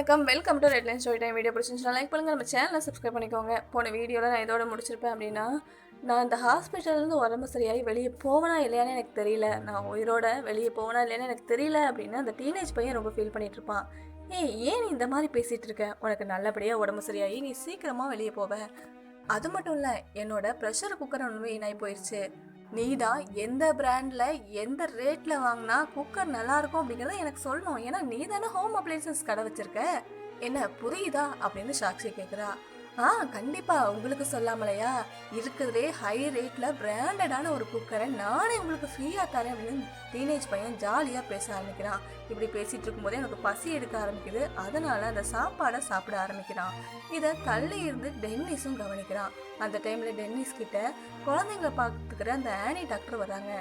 வணக்கம், welcome to red line story time. Video பிடிச்சிருந்துச்சுன்னா like பண்ணுங்கள், நம்ம சேனலை சப்ஸ்கிரைப் பண்ணிக்கோங்க. போன வீடியோவில் நான் இதோட முடிச்சிருப்பேன் அப்படின்னா, நான் இந்த ஹாஸ்பிட்டல்லேருந்து உடம்பு சரியாகி வெளியே போவேனா இல்லையானு எனக்கு தெரியல, நான் உயிரோட வெளியே போவேனா இல்லையானு எனக்கு தெரியல அப்படின்னு அந்த டீனேஜ் பையன் ரொம்ப ஃபீல் பண்ணிட்டு இருப்பான். ஏன் நீ இந்த மாதிரி பேசிகிட்டு இருக்க? உனக்கு நல்லபடியாக உடம்பு சரியாகி நீ சீக்கிரமாக வெளியே போவ. அது மட்டும் இல்லை, என்னோட ப்ரெஷர் குக்கர் ஒன்று வீணாகி போயிடுச்சு. நீ தான் எந்த பிராண்டில் எந்த ரேட்டில் வாங்கினா குக்கர் நல்லாயிருக்கும் அப்படிங்கிறத எனக்கு சொல்லணும். ஏன்னா நீ தானே ஹோம் அப்ளையன்சஸ் கடை வச்சிருக்க, என்ன புரியுதா அப்படின்னு சாக்ஷி கேட்குறா. கண்டிப்பாக உங்களுக்கு சொல்லாமலையா, இருக்கிறதே ஹை ரேட்டில் பிராண்டடான ஒரு குக்கரை நானே உங்களுக்கு ஃப்ரீயாக தரேன் அப்படின்னு டீனேஜ் பையன் ஜாலியாக பேச ஆரம்பிக்கிறான். இப்படி பேசிகிட்டு இருக்கும்போதே எனக்கு பசி எடுக்க ஆரம்பிக்குது, அதனால் அந்த சாப்பாடை சாப்பிட ஆரம்பிக்கிறான். இதை தள்ளி இருந்து டென்னிஸும் கவனிக்கிறான். அந்த டைமில் டென்னிஸ் கிட்ட குழந்தைங்களை பார்த்துக்கிற அந்த ஆனி டாக்டர் வராங்க.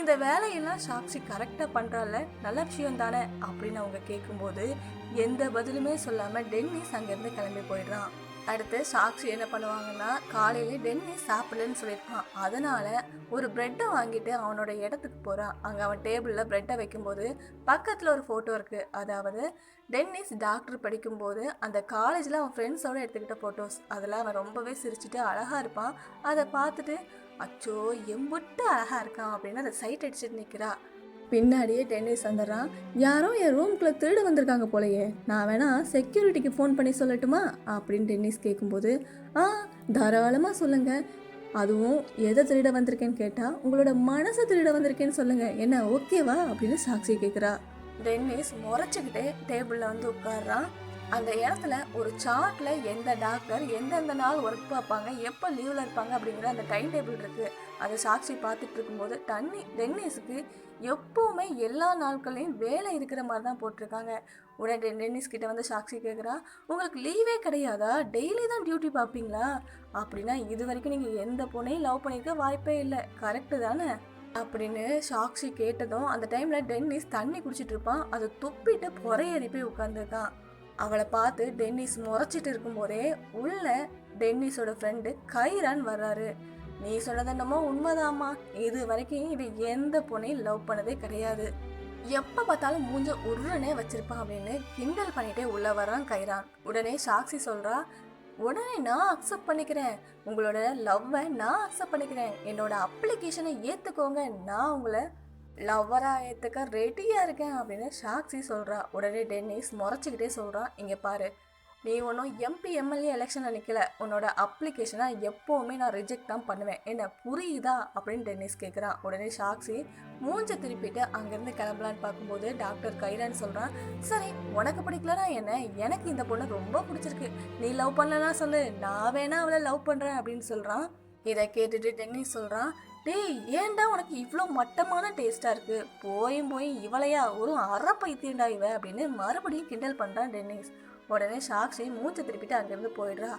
இந்த வேலையெல்லாம் சாக்ஷி கரெக்டாக பண்ணுறால, நல்ல விஷயம் தானே அப்படின்னு அவங்க கேட்கும்போது எந்த பதிலுமே சொல்லாமல் டென்னிஸ் அங்கேருந்து கிளம்பி போயிடுறான். அடுத்து சாக்ஷி என்ன பண்ணுவாங்கன்னா, காலையிலே டென்னிஸ் சாப்பிடலன்னு சொல்லியிருப்பான். அதனால் ஒரு ப்ரெட்டை வாங்கிட்டு அவனோட இடத்துக்கு போகிறான். அங்கே அவன் டேபிளில் ப்ரெட்டை வைக்கும்போது பக்கத்தில் ஒரு ஃபோட்டோ இருக்குது. அதாவது டென்னிஸ் டாக்டர் படிக்கும்போது அந்த காலேஜில் அவன் ஃப்ரெண்ட்ஸோடு எடுத்துக்கிட்ட ஃபோட்டோஸ். அதில் அவன் ரொம்பவே சிரிச்சுட்டு அழகாக இருப்பான். அதை பார்த்துட்டு அச்சோ எம்புட்டு அழகாக இருக்கான் அப்படின்னு அதை சைட் அடிச்சுட்டு நிற்கிறா. பின்னாடியே டென்னிஸ் வந்துடுறான். யாரோ என் ரூம்குள்ளே திருட வந்திருக்காங்க போலையே, நான் வேணா செக்யூரிட்டிக்கு ஃபோன் பண்ணி சொல்லட்டுமா அப்படின்னு டென்னிஸ் கேட்கும்போது, தாராளமாக சொல்லுங்கள். அதுவும் எதை திருட வந்திருக்கேன்னு கேட்டால் உங்களோட மனசை திருட வந்திருக்கேன்னு சொல்லுங்கள், என்ன ஓகேவா அப்படின்னு சாக்ஷி கேட்குறா. டென்னிஸ் முறைச்சிக்கிட்டே டேபிளில் வந்து உட்காடுறான். அந்த இடத்துல ஒரு சார்ட்டில் எந்த டாக்டர் எந்தெந்த நாள் ஒர்க் பார்ப்பாங்க, எப்போ லீவில் இருப்பாங்க அப்படிங்கிற அந்த டைம் டேபிள் இருக்குது. அதை சாக்ஷி பார்த்துட்டு இருக்கும்போது டென்னிஸுக்கு எப்போவுமே எல்லா நாட்களையும் வேலை இருக்கிற மாதிரி தான் போட்டிருக்காங்க. உடனே டென்னிஸ் கிட்ட வந்து சாக்ஷி கேட்குறா, உங்களுக்கு லீவே கிடையாதா? டெய்லி தான் டியூட்டி பார்ப்பீங்களா? அப்படின்னா இது வரைக்கும் நீங்கள் எந்த பொண்ணையும் லவ் பண்ணியிருக்க வாய்ப்பே இல்லை, கரெக்டு தானே அப்படின்னு சாக்ஷி கேட்டதும் அந்த டைமில் டென்னிஸ் தண்ணி குடிச்சிட்டு இருப்பான். அதை துப்பிட்டு பொறையேறி போய் உட்காந்துருக்கான். அவளை பார்த்து டென்னிஸ் முறைச்சிட்டு இருக்கும்போதே உள்ள டென்னிஸோட ஃப்ரெண்டு கைரான் வர்றாரு. நீ சொன்னது என்னமோ உண்மைதாம்மா, இது வரைக்கும் இது எந்த பொண்ணையும் லவ் பண்ணதே கிடையாது, எப்போ பார்த்தாலும் மூஞ்ச உருன்னே வச்சிருப்பான் அப்படின்னு கிண்டல் பண்ணிட்டே உள்ள வர்றான் கைரான். உடனே சாக்ஷி சொல்றா, உடனே நான் அக்செப்ட் பண்ணிக்கிறேன், உங்களோட லவ்வை நான் அக்செப்ட் பண்ணிக்கிறேன், என்னோட அப்ளிகேஷனை ஏற்றுக்கோங்க, நான் உங்களை லவ்வராக ஏற்றுக்க ரெடியாக இருக்கேன் அப்படின்னு சாக்ஷி சொல்கிறா. உடனே டென்னிஸ் முறைச்சிக்கிட்டே சொல்கிறான், இங்கே பாரு, நீ ஒன்றும் எம்பி எம்எல்ஏ எலெக்ஷனில் நிற்கல, உன்னோட அப்ளிகேஷனை எப்போவுமே நான் ரிஜெக்ட் தான் பண்ணுவேன், என்ன புரியுதா அப்படின்னு டென்னிஸ் கேட்குறான். உடனே சாக்ஷி மூஞ்ச திருப்பிட்டு அங்கேருந்து கிளம்பலான்னு பார்க்கும்போது டாக்டர் கைரான் சொல்கிறான், சரி உனக்கு பிடிக்கலனா என்ன, எனக்கு இந்த பொண்ணை ரொம்ப பிடிச்சிருக்கு, நீ லவ் பண்ணலன்னா சொல்லு, நான் வேணா அவளை லவ் பண்ணுறேன் அப்படின்னு சொல்கிறான். இதை கேட்டுட்டு டென்னிஸ் சொல்கிறான், டேய் ஏன்டா உனக்கு இவ்வளோ மட்டமான டேஸ்ட்டாக இருக்குது, போய் இவளையா ஒரு அரை பைத்தியண்டா இவ அப்படின்னு மறுபடியும் கிண்டல் பண்ணுறான் டென்னிஸ். உடனே சாக்ஷி மூச்சு திருப்பிட்டு அங்கேருந்து போயிடுறா.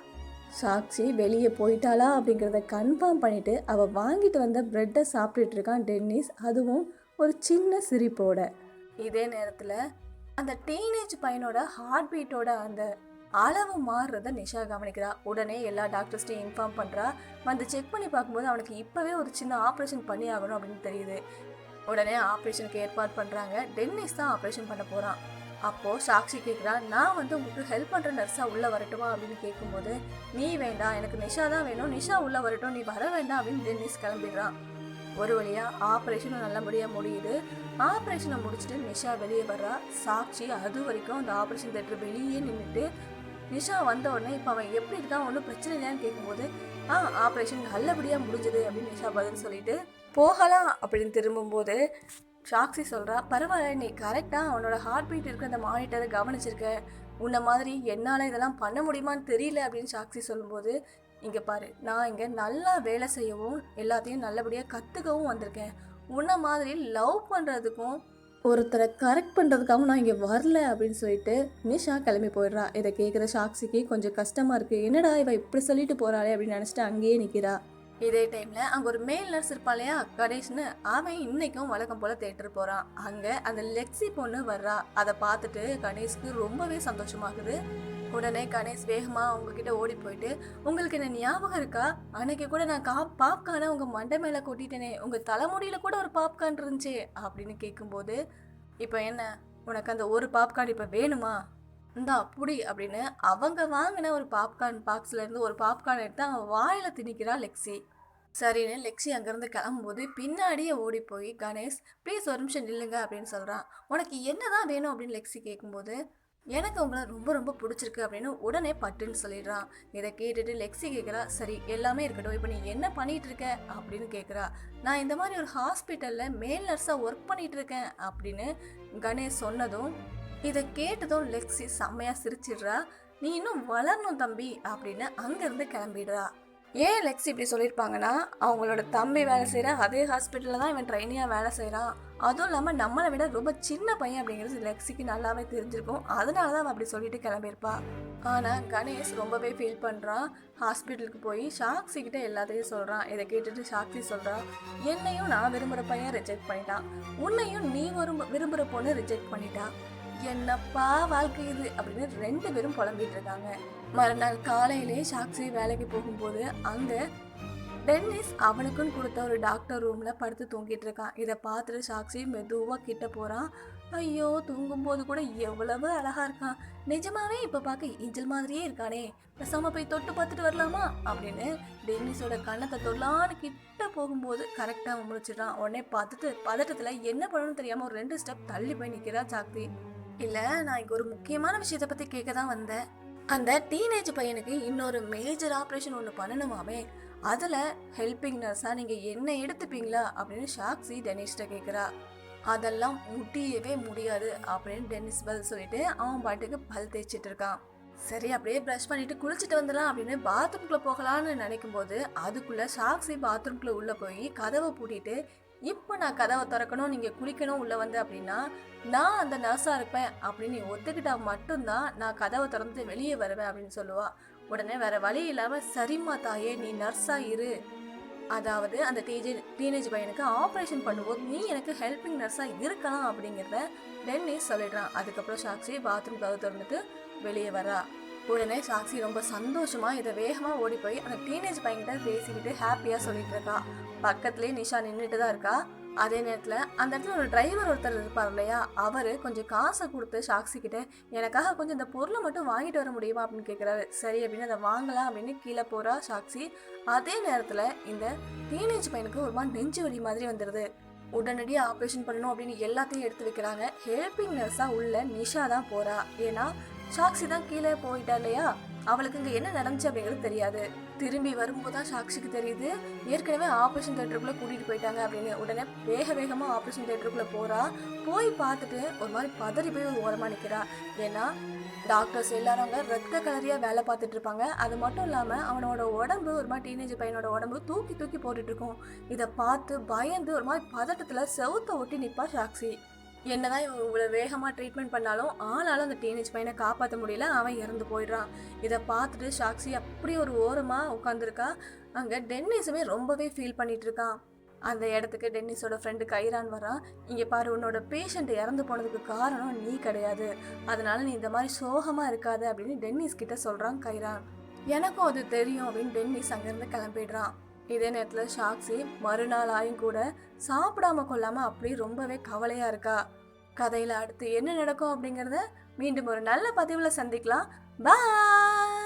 சாக்ஷி வெளியே போயிட்டாளா அப்படிங்கிறத கன்ஃபார்ம் பண்ணிவிட்டு அவள் வாங்கிட்டு வந்த ப்ரெட்டை சாப்பிட்டுட்டு இருக்கான் டென்னிஸ், அதுவும் ஒரு சின்ன சிரிப்போட. இதே நேரத்தில் அந்த டீனேஜ் பையனோட ஹார்ட் பீட்டோட அந்த அளவு மாறுறத நிஷா கவனிக்கிறா. உடனே எல்லா டாக்டர்ஸ்டையும் இன்ஃபார்ம் பண்ணுறா. வந்து செக் பண்ணி பார்க்கும்போது அவனுக்கு இப்போவே ஒரு சின்ன ஆப்ரேஷன் பண்ணி ஆகணும் அப்படின்னு தெரியுது. உடனே ஆப்ரேஷனுக்கு ஏற்பாடு பண்ணுறாங்க. டென்னிஸ் தான் ஆப்ரேஷன் பண்ண போகிறான். அப்போது சாக்ஷி கேட்குறா, நான் வந்து உங்களுக்கு ஹெல்ப் பண்ணுற நர்ஸாக உள்ளே வரட்டுமா அப்படின்னு கேட்கும்போது, நீ வேண்டாம், எனக்கு நிஷா தான் வேணும், நிஷா உள்ளே வரட்டும், நீ வர வேண்டாம் அப்படின்னு டென்னிஸ் கிளம்பிடுறான். ஒரு வழியாக ஆப்ரேஷனும் நல்லபடியாக முடியுது. ஆப்ரேஷனை முடிச்சுட்டு நிஷா வெளியே வர்றா. சாக்ஷி அது வரைக்கும் அந்த ஆப்ரேஷன் தேட்டர் வெளியே நின்றுட்டு நிஷா வந்த உடனே இப்போ அவன் எப்படி இருக்கான், ஒன்றும் பிரச்சனை இல்லையான்னு கேட்கும்போது, ஆப்ரேஷன் நல்லபடியாக முடிஞ்சது அப்படின்னு நிஷா பதில் சொல்லிட்டு போகலாம் அப்படின்னு திரும்பும்போது சாக்ஷி சொல்கிறா, பரவாயில்ல, நீ கரெக்டாக அவனோட ஹார்ட் பீட் இருக்கிற அந்த மானிட்டரை கவனிச்சிருக்க, உன்னை மாதிரி என்னால் இதெல்லாம் பண்ண முடியுமான்னு தெரியல அப்படின்னு சாக்ஷி சொல்லும்போது, இங்கே பாரு, நான் இங்கே நல்லா வேலை செய்யவும் எல்லாத்தையும் நல்லபடியாக கற்றுக்கவும் வந்திருக்கேன், உன்னை மாதிரி லவ் பண்ணுறதுக்கும் ஒருத்தரை கரெக்ட் பண்ணுறதுக்காகவும் நான் இங்கே வரல அப்படின்னு சொல்லிட்டு நிஷா கிளம்பி போயிடுறா. இதை கேட்குற சாக்ஷிக்கு கொஞ்சம் கஷ்டமாக இருக்குது, என்னடா இவ இப்படி சொல்லிட்டு போகிறாளே அப்படின்னு நினச்சிட்டு அங்கேயே நிற்கிறா. இதே டைமில் அங்கே ஒரு மேல் நர்ஸ் இருப்பா இல்லையா கணேஷ்னு, அவன் இன்னைக்கும் வழக்கம் போல் தேட்டர் போகிறான். அங்கே அந்த லெக்ஸி பொண்ணு வர்றா. அதை பார்த்துட்டு கணேஷ்க்கு ரொம்பவே சந்தோஷமாகுது. உடனே கணேஷ் வேகமாக அவங்கக்கிட்ட ஓடி போயிட்டு, உங்களுக்கு என்ன ஞாபகம் இருக்கா, அன்னைக்கு கூட நான் பாப்கார்னை உங்கள் மண்டை மேலே கொட்டிட்டேனே, உங்கள் தலைமுடியில் கூட ஒரு பாப்கார்ன் இருந்துச்சு அப்படின்னு கேட்கும்போது, இப்போ என்ன உனக்கு அந்த ஒரு பாப்கார்ன் இப்போ வேணுமா இந்தா புடி அப்படின்னு அவங்க வாங்கின ஒரு பாப்கார்ன் பாக்ஸ்ல இருந்து ஒரு பாப்கார்ன் எடுத்து அவன் வாயில திணிக்கிறா லெக்ஸி. சரின்னு லெக்ஸி அங்கேருந்து கிளம்பும்போது பின்னாடியே ஓடி போய் கணேஷ் ப்ளீஸ் ஒரு நிமிஷம் நில்லுங்க அப்படின்னு சொல்கிறான். உனக்கு என்னதான் வேணும் அப்படின்னு லெக்ஸி கேட்கும்போது எனக்கு உங்களை ரொம்ப ரொம்ப பிடிச்சிருக்கு அப்படின்னு உடனே பட்டுன்னு சொல்லிடுறான். இதை கேட்டுட்டு லெக்ஸி கேட்குறா, சரி எல்லாமே இருக்கட்டும், இப்போ நீ என்ன பண்ணிட்டு இருக்க அப்படின்னு கேட்குறா. நான் இந்த மாதிரி ஒரு ஹாஸ்பிட்டலில் மேல் நர்ஸாக ஒர்க் பண்ணிட்டு இருக்கேன் அப்படின்னு கணேஷ் சொன்னதும் இதை கேட்டதும் லெக்ஸி செம்மையாக சிரிச்சிடுறா. நீ இன்னும் வளரணும் தம்பி அப்படின்னு அங்கேருந்து கிளம்பிடுறா. ஏன் லெக்ஸி இப்படி சொல்லியிருப்பாங்கன்னா, அவங்களோட தம்பி வேலை செய்கிற அதே ஹாஸ்பிட்டலில் தான் இவன் ட்ரைனியாக வேலை செய்கிறான், அதுவும் இல்லாமல் நம்மளை விட ரொம்ப சின்ன பையன் அப்படிங்கிறது லெக்ஸிக்கு நல்லாவே தெரிஞ்சிருக்கும். அதனால தான் அவன் அப்படி சொல்லிட்டு கிளம்பியிருப்பா. ஆனால் கணேஷ் ரொம்பவே ஃபீல் பண்ணுறான். ஹாஸ்பிட்டலுக்கு போய் சாக்ஸிக்கிட்ட எல்லாத்தையும் சொல்கிறான். இதை கேட்டுட்டு சாக்ஸி சொல்கிறான், என்னையும் நான் விரும்புகிற பையன் ரிஜெக்ட் பண்ணிட்டான், உன்னையும் நீ விரும்புகிற பொண்ணு ரிஜெக்ட் பண்ணிட்டான், என்னப்பா வாழ்க்கை இது அப்படின்னு 2 பேரும் புலம்பிட்டு இருக்காங்க. மறுநாள் காலையிலே சாக்ஸி வேலைக்கு போகும்போது அங்க டென்னிஸ் அவனுக்குன்னு கொடுத்த ஒரு டாக்டர் ரூம்ல படுத்து தூங்கிட்டு இருக்கான். இதை பார்த்துட்டு சாக்ஸி மெதுவா கிட்ட போறான். ஐயோ, தூங்கும்போது கூட எவ்வளவு அழகா இருக்கான், நிஜமாவே இப்ப பார்க்க ஏஞ்சல் மாதிரியே இருக்கானே, பேசாம போய் தொட்டு பார்த்துட்டு வரலாமா அப்படின்னு டென்னிஸோட கண்ணத்தை தொல்லான்னு கிட்ட போகும்போது கரெக்டா முழிச்சிடுறான். உடனே பார்த்துட்டு பதட்டத்துல என்ன பண்ணணும்னு தெரியாம ஒரு 2 ஸ்டெப் தள்ளி போய் நிக்கிறா சாக்ஸி. இல்ல, நான் இங்க ஒரு முக்கியமான விஷயத்தை பத்தி கேட்க தான் வந்தேன். அந்த டீனேஜ் பையனுக்கு இன்னொரு மேஜர் ஆப்ரேஷன் ஒன்று பண்ணணுமாமே, அதில் ஹெல்பிங் நர்ஸாக நீங்கள் என்ன எடுத்துப்பீங்களா அப்படின்னு சாக்ஸி டென்னிஸ்கிட்ட கேட்குறா. அதெல்லாம் முடியவே முடியாது அப்படின்னு டென்னிஸ் பதில் சொல்லிட்டு அவன் பாட்டுக்கு பல் தேய்ச்சிட்டு இருக்கான். சரி அப்படியே ப்ரஷ் பண்ணிட்டு குளிச்சுட்டு வந்துடலாம் அப்படின்னு பாத்ரூம்குள்ளே போகலான்னு நினைக்கும் போது அதுக்குள்ளே சாக்ஸி பாத்ரூம்குள்ளே உள்ளே போய் கதவை பூட்டிட்டு, இப்போ நான் கதவை திறக்கணும், நீங்கள் குளிக்கணும் உள்ளே வந்து அப்படின்னா நான் அந்த நர்ஸாக இருப்பேன் அப்படின்னு நீ ஒத்துக்கிட்டா மட்டும்தான் நான் கதவை திறந்து வெளியே வருவேன் அப்படின்னு சொல்லுவா. உடனே வேற வழி இல்லாமல் சரிம்மா தாயே நீ நர்ஸாக இரு, அதாவது அந்த டீனேஜ் பையனுக்கு ஆப்ரேஷன் பண்ணும்போது நீ எனக்கு ஹெல்பிங் நர்ஸாக இருக்கலாம் அப்படிங்கிறத டென்னிஸ் சொல்லிடுறான். அதுக்கப்புறம் சாக்ஸி பாத்ரூம் கதவை திறந்துட்டு வெளியே வரா. உடனே சாக்ஸி ரொம்ப சந்தோஷமா இதை வேகமா ஓடி போய் அந்த டீனேஜ் பையன்கிட்ட பேசிக்கிட்டு ஹாப்பியா சொல்லிட்டு இருக்கா. பக்கத்துலேயே நிஷா நின்றுட்டு தான் இருக்கா. அதே நேரத்தில் அந்த இடத்துல ஒரு டிரைவர் ஒருத்தர் இருப்பார் இல்லையா, அவர் கொஞ்சம் காசை கொடுத்து சாக்ஸி கிட்ட எனக்காக கொஞ்சம் இந்த பொருளை மட்டும் வாங்கிட்டு வர முடியுமா அப்படின்னு கேட்குறாரு. சரி அப்படின்னு அதை வாங்கலாம் அப்படின்னு கீழே போகிறா சாக்ஸி. அதே நேரத்தில் இந்த டீனேஜ் பையனுக்கு ஒரு மாதிரி நெஞ்சு வலி மாதிரி வந்துடுது. உடனடியாக ஆப்ரேஷன் பண்ணணும் அப்படின்னு எல்லாத்தையும் எடுத்து வைக்கிறாங்க. ஹெல்பிங் நர்ஸாக உள்ள நிஷா தான் போகிறா. ஏன்னா சாக்ஸி தான் கீழே போயிட்டா இல்லையா, அவளுக்கு இங்கே என்ன நடந்துச்சு அப்படிங்கிறது தெரியாது. திரும்பி வரும்போது தான் சாக்ஸிக்கு தெரியுது ஏற்கனவே ஆப்ரேஷன் தியேட்டருக்குள்ளே கூட்டிகிட்டு போயிட்டாங்க அப்படின்னு. உடனே வேகமாக ஆப்ரேஷன் தியேட்டருக்குள்ளே போகிறா. போய் பார்த்துட்டு ஒரு மாதிரி பதறி போய் ஒரு ஓரமாக நிற்கிறா. ஏன்னா டாக்டர்ஸ் எல்லாரும் அங்கே ரத்த கலரியாக வேலை பார்த்துட்டு இருப்பாங்க. அது மட்டும் இல்லாமல் அவனோட உடம்பு ஒரு மாதிரி டீனேஜ் பையனோட உடம்பு தூக்கி போட்டுட்டு இருக்கும். இதை பார்த்து பயந்து ஒரு மாதிரி பதட்டத்தில் செவுத்தை ஒட்டி நிற்பா சாக்ஸி. என்னதான் இவங்க இவ்வளோ வேகமாக ட்ரீட்மெண்ட் பண்ணாலும் ஆனாலும் அந்த டீனேஜ் பையனை காப்பாற்ற முடியல, அவன் இறந்து போயிடுறான். இதை பார்த்துட்டு சாக்ஸி அப்படி ஒரு ஓரமாக உட்காந்துருக்கா. அங்கே டென்னிஸுமே ரொம்பவே ஃபீல் பண்ணிட்டு இருக்கான். அந்த இடத்துக்கு டென்னிஸோட ஃப்ரெண்டு கைரான் வரான். இங்கே பாரு, உன்னோட பேஷண்ட் இறந்து போனதுக்கு காரணம் நீ கிடையாது, அதனால நீ இந்த மாதிரி சோகமாக இருக்காது அப்படின்னு டென்னிஸ் கிட்ட சொல்கிறான் கைரான். எனக்கும் அது தெரியும் அப்படின்னு டென்னிஸ் அங்கேருந்து கிளம்பிடுறான். இதே நேரத்தில் சாக்ஸி மறுநாள் ஆயும் கூட சாப்பிடாம கொள்ளாமல் அப்படி ரொம்பவே கவலையாக இருக்கா. கதையில் அடுத்து என்ன நடக்கும் அப்படிங்கிறத மீண்டும் ஒரு நல்ல பதிவில் சந்திக்கலாம். பாய்.